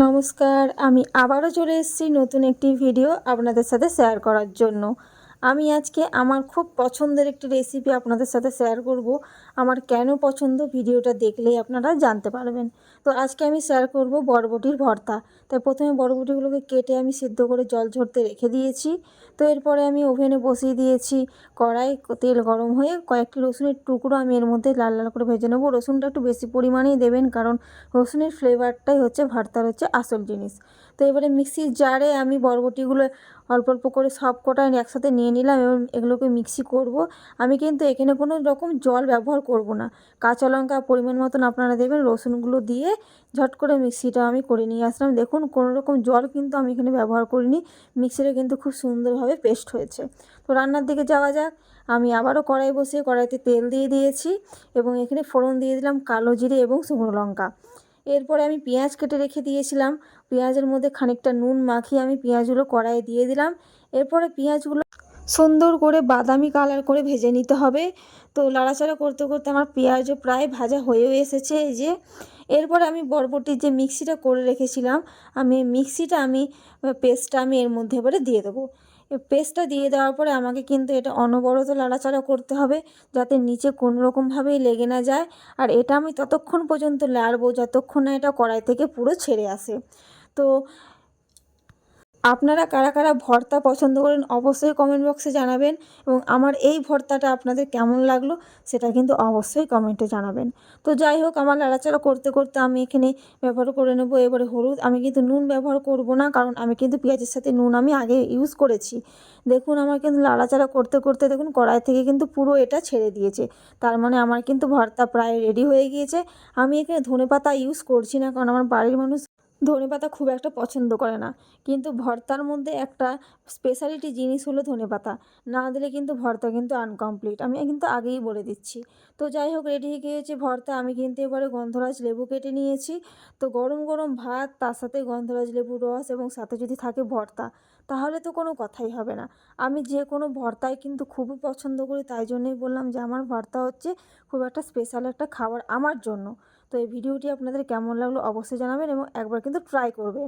নমস্কার, আমি আবারও চলে এসেছি নতুন একটি ভিডিও আপনাদের সাথে শেয়ার করার জন্য। আমি আজকে আমার খুব পছন্দের একটি রেসিপি আপনাদের সাথে শেয়ার করব। আমার কেন পছন্দ ভিডিওটা দেখলেই আপনারা জানতে পারবেন। তো আজকে আমি শেয়ার করব বরবটির ভর্তা। তাই প্রথমে বরবটিগুলোকে কেটে আমি সিদ্ধ করে জল ঝরতে রেখে দিয়েছি। তো এরপরে আমি ওভেনে বসিয়ে দিয়েছি কড়াই, তেল গরম হয়ে কয়েকটি রসুনের টুকরো আমি এর মধ্যে লাল লাল করে ভেজে নেব। রসুনটা একটু বেশি পরিমাণেই দেবেন, কারণ রসুনের ফ্লেভারটাই হচ্ছে ভর্তার আসল জিনিস। তো এবারে মিক্সির জারে আমি বরবটিগুলো অল্প অল্প করে সব কটা একসাথে নিয়ে নিলাম এবং এগুলোকে মিক্সি করব। আমি কিন্তু এখানে কোনো রকম জল ব্যবহার করব না। কাঁচা লঙ্কা পরিমাণ মতন আপনারা দেবেন, রসুনগুলো দিয়ে ঝট করে মিক্সিটা আমি করে নিয়ে আসলাম। দেখুন, কোনো রকম জল কিন্তু আমি এখানে ব্যবহার করিনি। মিক্সিটা কিন্তু খুব সুন্দরভাবে পেস্ট হয়েছে। তো রান্নার দিকে যাওয়া যাক। আমি আবারও কড়াই বসিয়ে কড়াইতে তেল দিয়ে দিয়েছি এবং এখানে ফোড়ন দিয়ে দিলাম কালো জিরে এবং শুকনো লঙ্কা। এরপরে আমি পেঁয়াজ কেটে রেখে দিয়েছিলাম। পেঁয়াজের মধ্যে খানিকটা নুন মাখিয়ে আমি পেঁয়াজগুলো কড়াইয়ে দিয়ে দিলাম। এরপরে পেঁয়াজগুলো সুন্দর করে বাদামি কালার করে ভেজে নিতে হবে। তো নাড়াচাড়া করতে করতে আমার পেঁয়াজও প্রায় ভাজা হয়েও এসেছে। এই যে এরপর আমি বরবটির যে মিক্সিটা করে রেখেছিলাম, আমি পেস্টটা আমি এর মধ্যে এবারে দিয়ে দেবো। পেস্টটা দিয়ে দেওয়ার পরে আমাকে কিন্তু এটা অনবরত নাড়াচাড়া করতে হবে, যাতে নিচে কোনো রকমভাবেই লেগে না যায়। আর এটা আমি ততক্ষণ পর্যন্ত নাড়বো যতক্ষণ না এটা কড়াই থেকে পুরো ছেড়ে আসে। তো আপনারা কারা কারা ভর্তা পছন্দ করেন অবশ্যই কমেন্ট বক্সে জানাবেন, এবং আমার এই ভর্তাটা আপনাদের কেমন লাগলো সেটা কিন্তু অবশ্যই কমেন্টে জানাবেন। তো যাই হোক, আমার নাড়াচাড়া করতে করতে আমি এখানে ব্যবহার করে নেব এবারে হলুদ। আমি কিন্তু নুন ব্যবহার করব না, কারণ আমি কিন্তু পেঁয়াজের সাথে নুন আমি আগে ইউজ করেছি। দেখুন, আমার কিন্তু নাড়াচাড়া করতে করতে দেখুন কড়াই থেকে কিন্তু পুরো এটা ছেড়ে দিয়েছে। তার মানে আমার কিন্তু ভর্তা প্রায় রেডি হয়ে গিয়েছে। আমি এখানে ধনেপাতা ইউজ করছি না, কারণ আমার বাড়ির মানুষ ধনেপাতা খুব একটা পছন্দ করে না। কিন্তু ভর্তার মধ্যে একটা স্পেশালিটি জিনিস হলো ধনেপাতা। না দিলে কিন্তু ভর্তা কিন্তু আনকমপ্লিট, আমি কিন্তু আগেই বলে দিচ্ছি। তো যাই হোক, রেডি হয়ে গিয়েছে ভর্তা। আমি কিন্তু এবারে গন্ধরাজ লেবু কেটে নিয়েছি। তো গরম গরম ভাত, তার সাথে গন্ধরাজ লেবুর রস এবং সাথে যদি থাকে ভর্তা, তাহলে তো কোনো কথাই হবে না। আমি যে কোনো ভর্তাই কিন্তু খুবই পছন্দ করি, তাই জন্যই বললাম যে আমার ভর্তা হচ্ছে খুব একটা স্পেশাল একটা খাবার আমার জন্য। তো এই ভিডিওটি আপনাদের কেমন লাগলো অবশ্যই জানাবেন এবং একবার কিন্তু ট্রাই করবেন।